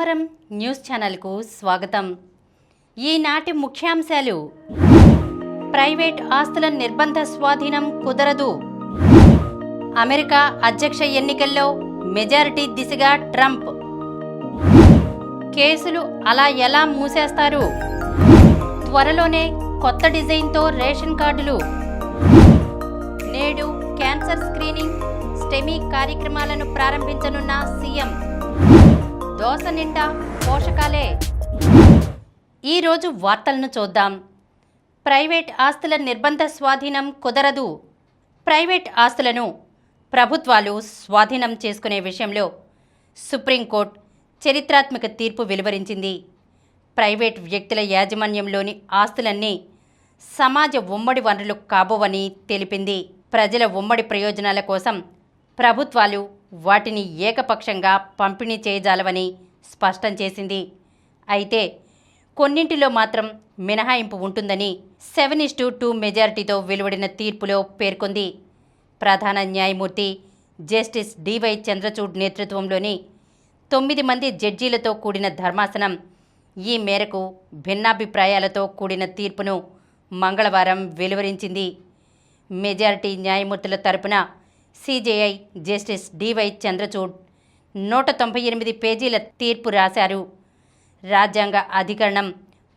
సమరం న్యూస్ ఛానల్కు స్వాగతం. ఈనాటి ముఖ్యాంశాలు: ప్రైవేట్ ఆస్తుల నిర్బంధ స్వాధీనం కుదరదు. అమెరికా అధ్యక్ష ఎన్నికల్లో మెజారిటీ దిశగా ట్రంప్. కేసులు అలా ఎలా మూసేస్తారు? త్వరలోనే కొత్త డిజైన్తో రేషన్ కార్డులు. నేడు క్యాన్సర్ స్క్రీనింగ్, స్టెమీ కార్యక్రమాలను ప్రారంభించనున్న సీఎం. దోస నిండా పోషకాలే. ఈరోజు వార్తలను చూద్దాం. ప్రైవేట్ ఆస్తుల నిర్బంధ స్వాధీనం కుదరదు. ప్రైవేట్ ఆస్తులను ప్రభుత్వాలు స్వాధీనం చేసుకునే విషయంలో సుప్రీంకోర్టు చరిత్రాత్మక తీర్పు వెలువరించింది. ప్రైవేట్ వ్యక్తుల యాజమాన్యంలోని ఆస్తులన్నీ సమాజ ఉమ్మడి వనరులు కాబోవని తెలిపింది. ప్రజల ఉమ్మడి ప్రయోజనాల కోసం ప్రభుత్వాలు వాటిని ఏకపక్షంగా పంపిణీ చేయజాలవని స్పష్టం చేసింది. అయితే కొన్నింటిలో మాత్రం మినహాయింపు ఉంటుందని 7:2 మెజారిటీతో వెలువడిన తీర్పులో పేర్కొంది. ప్రధాన న్యాయమూర్తి జస్టిస్ డివై చంద్రచూడ్ నేతృత్వంలోని 9 మంది జడ్జీలతో కూడిన ధర్మాసనం ఈ మేరకు భిన్నాభిప్రాయాలతో కూడిన తీర్పును మంగళవారం వెలువరించింది. మెజారిటీ న్యాయమూర్తుల తరపున సిజేఐ జస్టిస్ డివై చంద్రచూడ్ 198 పేజీల తీర్పు రాశారు. రాజ్యాంగ అధికరణం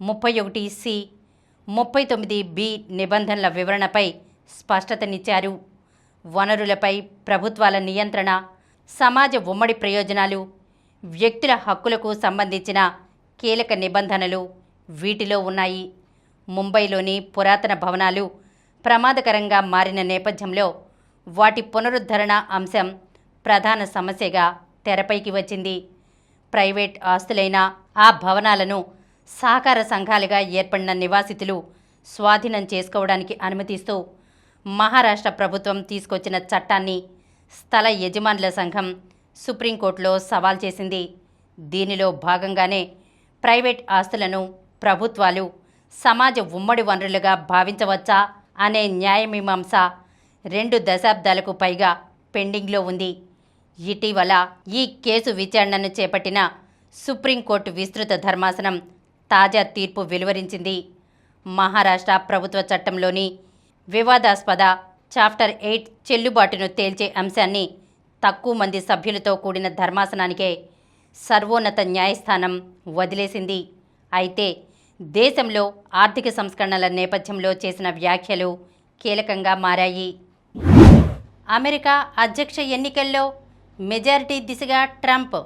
31C, 39B నిబంధనల వివరణపై స్పష్టతనిచ్చారు. వనరులపై ప్రభుత్వాల నియంత్రణ, సమాజ ఉమ్మడి ప్రయోజనాలు, వ్యక్తుల హక్కులకు సంబంధించిన కీలక నిబంధనలు వీటిలో ఉన్నాయి. ముంబైలోని పురాతన భవనాలు ప్రమాదకరంగా మారిన నేపథ్యంలో వాటి పునరుద్ధరణ అంశం ప్రధాన సమస్యగా తెరపైకి వచ్చింది. ప్రైవేట్ ఆస్తులైన ఆ భవనాలను సహకార సంఘాలుగా ఏర్పడిన నివాసితులు స్వాధీనం చేసుకోవడానికి అనుమతిస్తూ మహారాష్ట్ర ప్రభుత్వం తీసుకొచ్చిన చట్టాన్ని స్థల యజమానుల సంఘం సుప్రీంకోర్టులో సవాల్ చేసింది. దీనిలో భాగంగానే ప్రైవేట్ ఆస్తులను ప్రభుత్వాలు సమాజ ఉమ్మడి వనరులుగా భావించవచ్చా అనే న్యాయమీమాంస 2 దశాబ్దాలకు పైగా పెండింగ్లో ఉంది. ఇటీవల ఈ కేసు విచారణను చేపట్టిన సుప్రీంకోర్టు విస్తృత ధర్మాసనం తాజా తీర్పు వెలువరించింది. మహారాష్ట్ర ప్రభుత్వ చట్టంలోని వివాదాస్పద చాప్టర్ 8 చెల్లుబాటును తేల్చే అంశాన్ని తక్కువ మంది సభ్యులతో కూడిన ధర్మాసనానికే సర్వోన్నత న్యాయస్థానం వదిలేసింది. అయితే దేశంలో ఆర్థిక సంస్కరణల నేపథ్యంలో చేసిన వ్యాఖ్యలు కీలకంగా మారాయి. అమెరికా అధ్యక్ష ఎన్నికల్లో మెజారిటీ దిశగా Trump.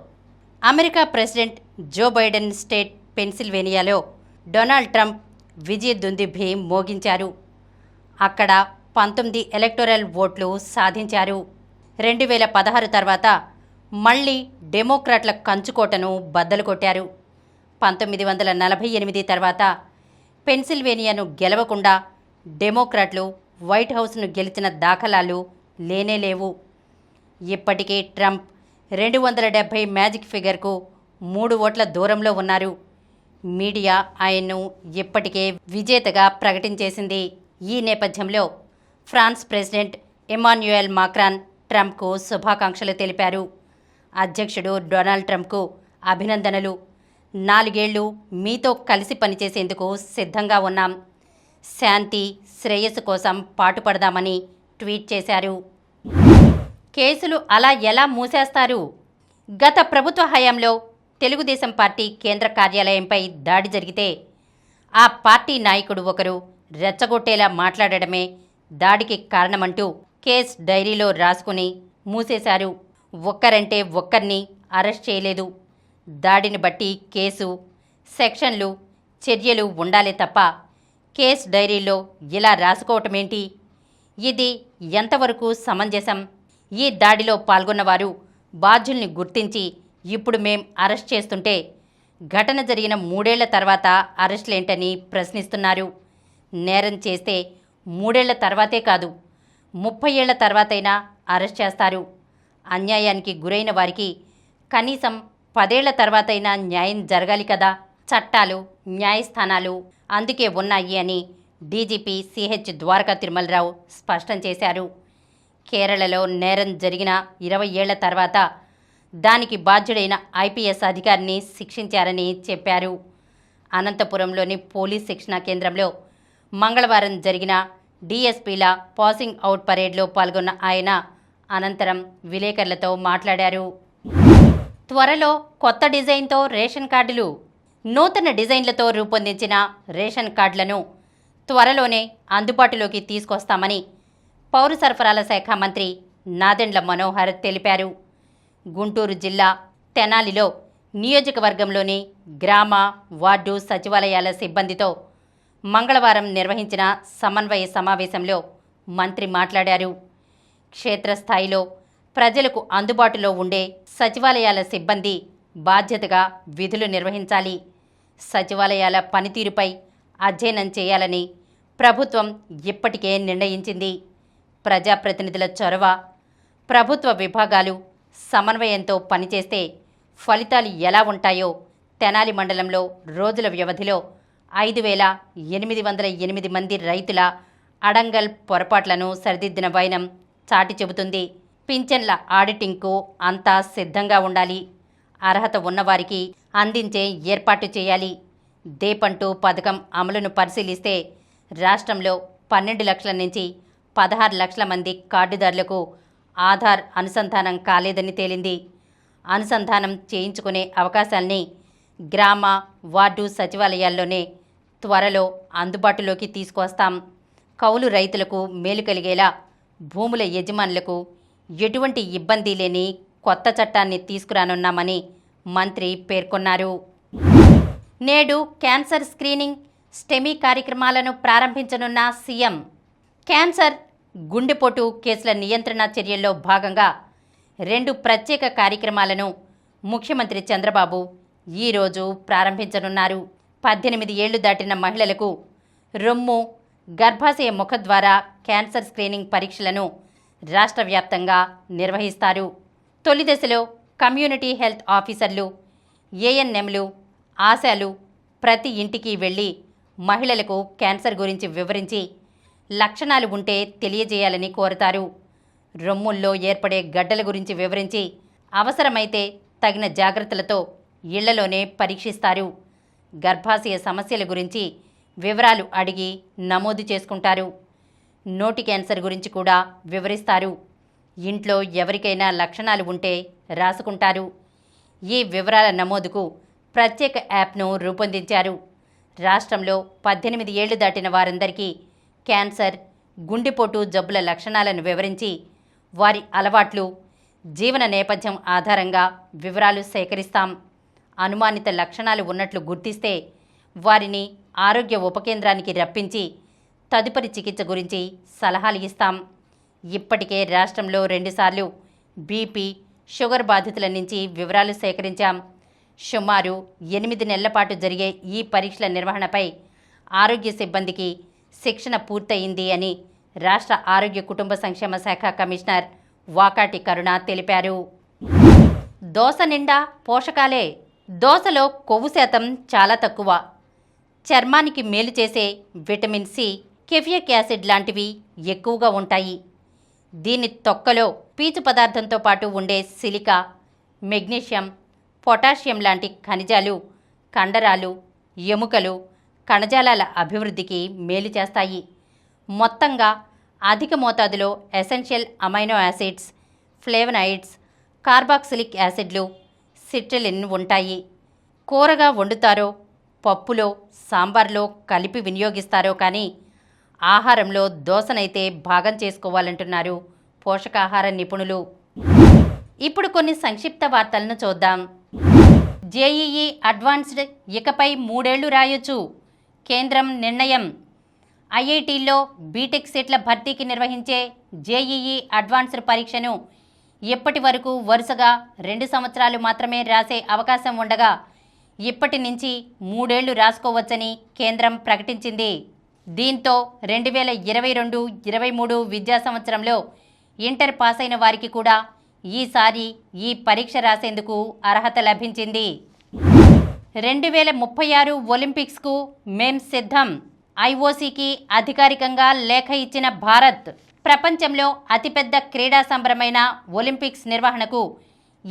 America president Joe Biden state పెన్సిల్వేనియాలో డొనాల్డ్ ట్రంప్ విజయ దుందుభి మోగించారు. అక్కడ 19 ఎలక్టోరల్ ఓట్లు సాధించారు. 2016 తర్వాత మళ్లీ డెమోక్రాట్ల కంచుకోటను బద్దలు కొట్టారు. 1948 తర్వాత పెన్సిల్వేనియాను గెలవకుండా డెమోక్రాట్లు వైట్ హౌస్ను గెలిచిన దాఖలాలు లేనేలేవు. ఇప్పటికే ట్రంప్ 270 మ్యాజిక్ ఫిగర్కు 3 ఓట్ల దూరంలో ఉన్నారు. మీడియా ఆయన్ను ఇప్పటికే విజేతగా ప్రకటించేసింది. ఈ నేపథ్యంలో ఫ్రాన్స్ ప్రెసిడెంట్ ఎమాన్యుయల్ మాక్రాన్ ట్రంప్కు శుభాకాంక్షలు తెలిపారు. అధ్యక్షుడు డొనాల్డ్ ట్రంప్కు అభినందనలు. 4 ఏళ్లు మీతో కలిసి పనిచేసేందుకు సిద్ధంగా ఉన్నాం. శాంతి, శ్రేయస్సు కోసం పాటుపడదామని ట్వీట్ చేశారు. కేసులు అలా ఎలా మూసేస్తారు? గత ప్రభుత్వ హయాంలో తెలుగుదేశం పార్టీ కేంద్ర కార్యాలయంపై దాడి జరిగితే ఆ పార్టీ నాయకుడు ఒకరు రెచ్చగొట్టేలా మాట్లాడడమే దాడికి కారణమంటూ కేస్ డైరీలో రాసుకుని మూసేశారు. ఒక్కరంటే ఒక్కరిని అరెస్ట్ చేయలేదు. దాడిని బట్టి కేసు, సెక్షన్లు, చర్యలు ఉండాలే తప్ప కేస్ డైరీలో ఇలా రాసుకోవటమేంటి? ఇది ఎంతవరకు సమంజసం? ఈ దాడిలో పాల్గొన్నవారు బాధ్యుల్ని గుర్తించి ఇప్పుడు మేం అరెస్ట్ చేస్తుంటే ఘటన జరిగిన 3 ఏళ్ల తర్వాత అరెస్టులేంటని ప్రశ్నిస్తున్నారు. నేరం చేస్తే 3 ఏళ్ల తర్వాతే కాదు, 30 ఏళ్ల తర్వాతైనా అరెస్ట్ చేస్తారు. అన్యాయానికి గురైన వారికి కనీసం 10 ఏళ్ల తర్వాతైనా న్యాయం జరగాలి కదా. చట్టాలు, న్యాయస్థానాలు అందుకే ఉన్నాయి అని డీజీపీ సిహెచ్ ద్వారకా తిరుమలరావు స్పష్టం చేశారు. కేరళలో నేరం జరిగిన 20 ఏళ్ల తర్వాత దానికి బాధ్యుడైన ఐపీఎస్ అధికారిని శిక్షించారని చెప్పారు. అనంతపురంలోని పోలీస్ శిక్షణా కేంద్రంలో మంగళవారం జరిగిన డీఎస్పీల పాసింగ్ అవుట్ పరేడ్లో పాల్గొన్న ఆయన అనంతరం విలేకరులతో మాట్లాడారు. త్వరలో కొత్త డిజైన్తో రేషన్ కార్డులు. నూతన డిజైన్లతో రూపొందించిన రేషన్ కార్డులను త్వరలోనే అందుబాటులోకి తీసుకొస్తామని పౌర సరఫరాల శాఖ మంత్రి నాదెండ్ల మనోహర్ తెలిపారు. గుంటూరు జిల్లా తెనాలిలో నియోజకవర్గంలోని గ్రామ, వార్డు సచివాలయాల సిబ్బందితో మంగళవారం నిర్వహించిన సమన్వయ సమావేశంలో మంత్రి మాట్లాడారు. క్షేత్రస్థాయిలో ప్రజలకు అందుబాటులో ఉండే సచివాలయాల సిబ్బంది బాధ్యతగా విధులు నిర్వహించాలి. సచివాలయాల పనితీరుపై అధ్యయనం చేయాలని ప్రభుత్వం ఇప్పటికే నిర్ణయించింది. ప్రజాప్రతినిధుల చొరవ, ప్రభుత్వ విభాగాలు సమన్వయంతో పనిచేస్తే ఫలితాలు ఎలా ఉంటాయో తెనాలి మండలంలో రోజుల వ్యవధిలో 5,808 మంది రైతుల అడంగల్ పొరపాట్లను సరిదిద్దిన వైనం చాటి చెబుతుంది. పింఛన్ల ఆడిటింగ్కు అంతా సిద్ధంగా ఉండాలి. అర్హత ఉన్నవారికి అందించే ఏర్పాటు చేయాలి. దేపంటూ పథకం అమలును పరిశీలిస్తే రాష్ట్రంలో 12 లక్షల నుంచి 16 లక్షల మంది కార్డుదారులకు ఆధార్ అనుసంధానం కాలేదని తేలింది. అనుసంధానం చేయించుకునే అవకాశాల్ని గ్రామ, వార్డు సచివాలయాల్లోనే త్వరలో అందుబాటులోకి తీసుకొస్తాం. కౌలు రైతులకు మేలు కలిగేలా భూముల యజమానులకు ఎటువంటి ఇబ్బంది లేని కొత్త చట్టాన్ని తీసుకురానున్నామని మంత్రి పేర్కొన్నారు. నేడు క్యాన్సర్ స్క్రీనింగ్, స్టెమీ కార్యక్రమాలను ప్రారంభించనున్న సీఎం. క్యాన్సర్, గుండెపోటు కేసుల నియంత్రణ చర్యల్లో భాగంగా 2 ప్రత్యేక కార్యక్రమాలను ముఖ్యమంత్రి చంద్రబాబు ఈరోజు ప్రారంభించనున్నారు. 18 ఏళ్లు దాటిన మహిళలకు రొమ్ము, గర్భాశయ ముఖద్వార క్యాన్సర్ స్క్రీనింగ్ పరీక్షలను రాష్ట్ర వ్యాప్తంగా నిర్వహిస్తారు. తొలి దశలో కమ్యూనిటీ హెల్త్ ఆఫీసర్లు, ఏఎన్ఎంలు, ఆశాలు ప్రతి ఇంటికి వెళ్లి మహిళలకు క్యాన్సర్ గురించి వివరించి లక్షణాలు ఉంటే తెలియజేయాలని కోరుతారు. రొమ్ముల్లో ఏర్పడే గడ్డల గురించి వివరించి అవసరమైతే తగిన జాగ్రత్తలతో ఇళ్లలోనే పరీక్షిస్తారు. గర్భాశయ సమస్యల గురించి వివరాలు అడిగి నమోదు చేసుకుంటారు. నోటి క్యాన్సర్ గురించి కూడా వివరిస్తారు. ఇంట్లో ఎవరికైనా లక్షణాలు ఉంటే రాసుకుంటారు. ఈ వివరాల నమోదుకు ప్రత్యేక యాప్ను రూపొందించారు. రాష్ట్రంలో 18 ఏళ్లు దాటిన వారందరికీ క్యాన్సర్, గుండెపోటు జబ్బుల లక్షణాలను వివరించి వారి అలవాట్లు, జీవన నేపథ్యం ఆధారంగా వివరాలు సేకరిస్తాం. అనుమానిత లక్షణాలు ఉన్నట్లు గుర్తిస్తే వారిని ఆరోగ్య ఉప కేంద్రానికి రప్పించి తదుపరి చికిత్స గురించి సలహాలు ఇస్తాం. ఇప్పటికే రాష్ట్రంలో 2 సార్లు బీపీ, షుగర్ బాధితుల నుంచి వివరాలు సేకరించాం. సుమారు 8 నెలల పాటు జరిగే ఈ పరీక్షల నిర్వహణపై ఆరోగ్య సిబ్బందికి శిక్షణ పూర్తయింది అని రాష్ట్ర ఆరోగ్య కుటుంబ సంక్షేమ శాఖ కమిషనర్ వాకాటి కరుణ తెలిపారు. దోస నిండా పోషకాలే. దోసలో కొవ్వు శాతం చాలా తక్కువ. చర్మానికి మేలు చేసే విటమిన్ సి, కెఫియిక్ యాసిడ్ లాంటివి ఎక్కువగా ఉంటాయి. దీని తొక్కలో పీచు పదార్థంతో పాటు ఉండే సిలికా, మెగ్నీషియం, పొటాషియం లాంటి ఖనిజాలు కండరాలు, ఎముకలు, కణజాలాల అభివృద్ధికి మేలు చేస్తాయి. మొత్తంగా అధిక మోతాదులో essential amino acids, flavonoids, carboxylic యాసిడ్లు, సిట్రిలిన్ ఉంటాయి. కూరగా వండుతారో, పప్పులో, సాంబార్లో కలిపి వినియోగిస్తారో కానీ ఆహారంలో దోసనైతే భాగం చేసుకోవాలంటున్నారు పోషకాహార నిపుణులు. ఇప్పుడు కొన్ని సంక్షిప్త వార్తలను చూద్దాం. జేఈఈ అడ్వాన్స్డ్ ఇకపై 3 ఏళ్లు రాయొచ్చు. కేంద్రం నిర్ణయం. ఐఐటీల్లో బీటెక్ సీట్ల భర్తీకి నిర్వహించే జేఈఈ అడ్వాన్స్డ్ పరీక్షను ఇప్పటి వరకు వరుసగా 2 సంవత్సరాలు మాత్రమే రాసే అవకాశం ఉండగా ఇప్పటి నుంచి 3 ఏళ్లు రాసుకోవచ్చని కేంద్రం ప్రకటించింది. దీంతో 2022-23 విద్యా సంవత్సరంలో ఇంటర్ పాస్ అయిన వారికి కూడా ఈసారి ఈ పరీక్ష రాసేందుకు అర్హత లభించింది. 2036 ఒలింపిక్స్కు మేం సిద్ధం. ఐఓసీకి అధికారికంగా లేఖ ఇచ్చిన భారత్. ప్రపంచంలో అతిపెద్ద క్రీడా సంబరమైన ఒలింపిక్స్ నిర్వహణకు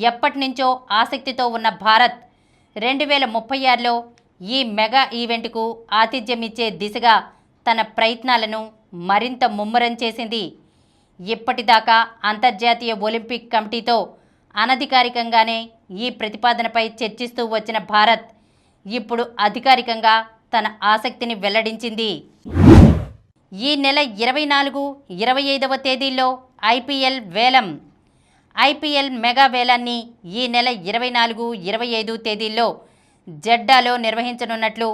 ఎప్పటినుంచో ఆసక్తితో ఉన్న భారత్ 2036లో ఈ మెగా ఈవెంట్కు ఆతిథ్యమిచ్చే దిశగా తన ప్రయత్నాలను మరింత ముమ్మరం చేసింది. ఇప్పటిదాకా అంతర్జాతీయ ఒలింపిక్ కమిటీతో అనధికారికంగానే ఈ ప్రతిపాదనపై చర్చిస్తూ వచ్చిన భారత్ ఇప్పుడు అధికారికంగా తన ఆసక్తిని వెల్లడించింది. ఈ నెల 24, 25వ తేదీల్లో ఐపీఎల్ వేలం. ఐపీఎల్ మెగా వేలాన్ని ఈ నెల 24, 25 తేదీల్లో జెడ్డాలో నిర్వహించనున్నట్లు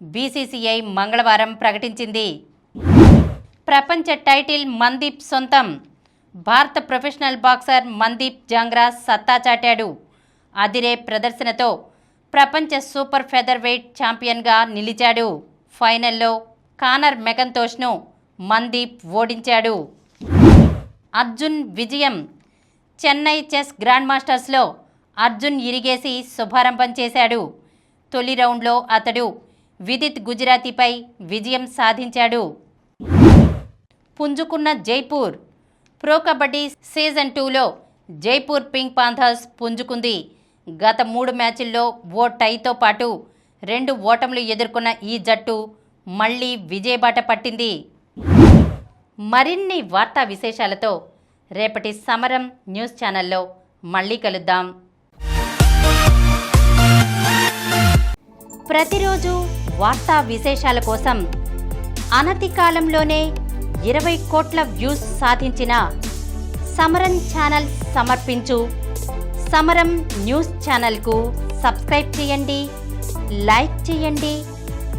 బీసీసీఐ మంగళవారం ప్రకటించింది. ప్రపంచ టైటిల్ మందీప్ సొంతం. భారత ప్రొఫెషనల్ బాక్సర్ మందీప్ జాంగ్రా సత్తా చాటాడు. అదిరే ప్రదర్శనతో ప్రపంచ సూపర్ ఫెదర్ వెయిట్ ఛాంపియన్గా నిలిచాడు. ఫైనల్లో కానర్ మెకంతోష్ను మందీప్ ఓడించాడు. అర్జున్ విజయం. చెన్నై చెస్ గ్రాండ్ మాస్టర్స్లో అర్జున్ ఇరిగేసి శుభారంభం చేశాడు. తొలి రౌండ్లో అతడు విదిత్ గుజరాతీపై విజయం సాధించాడు. పుంజుకున్న జైపూర్. ప్రో కబడ్డీ సీజన్ 2లో జైపూర్ పింక్ పాంథర్స్ పుంజుకుంది. గత 3 మ్యాచ్ల్లో ఓ టైతో పాటు 2 ఓటములు ఎదుర్కొన్న ఈ జట్టు మళ్లీ విజయబాట పట్టింది. మరిన్ని వార్తా విశేషాలతో రేపటి సమరం న్యూస్ ఛానల్లో మళ్ళీ కలుద్దాం. ప్రతిరోజు వార్తా విశేషాల కోసం అనతి కాలంలోనే 20 కోట్ల వ్యూస్ సాధించిన సమరం ఛానల్ సమర్పించు సమరం న్యూస్ ఛానల్కు సబ్స్క్రైబ్ చేయండి, లైక్ చేయండి,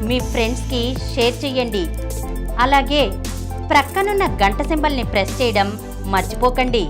మీ ఫ్రెండ్స్కి షేర్ చేయండి. అలాగే ప్రక్కనున్న గంట సింబల్ని ప్రెస్ చేయడం మర్చిపోకండి.